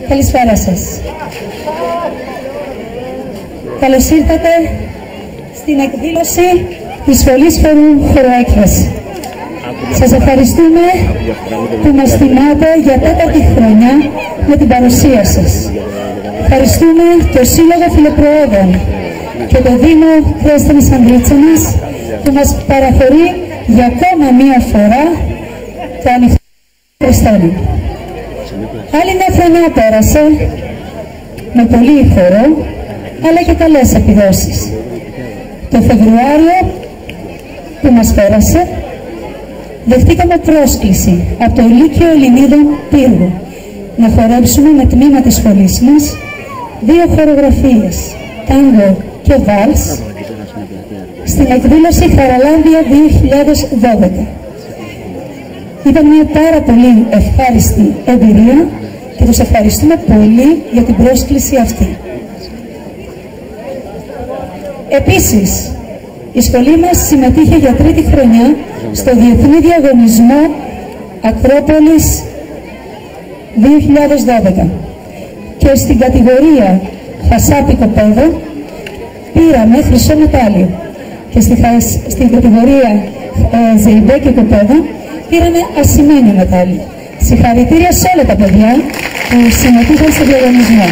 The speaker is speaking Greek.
Καλησπέρα σας. Καλώς ήρθατε στην εκδήλωση της Σχολής Χοροέκφραση. Σας ευχαριστούμε που μας τιμάτε για 4η χρονιά με την παρουσία σας. Ευχαριστούμε το Σύλλογο Φιλοπροέδρων και το Δήμο Κρέστανης Ανδρίτσανας που μας παραχωρεί για ακόμα μία φορά το ανοιχτό Χριστόνι. Άλλη μια χρονιά πέρασε με πολύ χώρο αλλά και καλές επιδόσεις. Το Φεβρουάριο που μας πέρασε δεχτήκαμε πρόσκληση από το Λύκειο Ελληνίδων Πύργου να χορέψουμε με τμήμα της σχολής μας 2 χορογραφίες, τάγκο και βάλς, στην εκδήλωση Χαραλάμπια 2012. Ήταν μια πάρα πολύ ευχάριστη εμπειρία και τους ευχαριστούμε πολύ για την πρόσκληση αυτή. Επίσης, η σχολή μας συμμετείχε για 3η χρονιά στο Διεθνή Διαγωνισμό Ακρόπολης 2012 και στην κατηγορία Χασάπι Κοπέδο πήραμε χρυσό μετάλλιο και στην κατηγορία Ζεϊμπέκι Κοπέδο πήραμε ασημένιο μετάλλιο. Συγχαρητήρια σε όλα τα παιδιά που συμμετείχαν στο διαγωνισμό.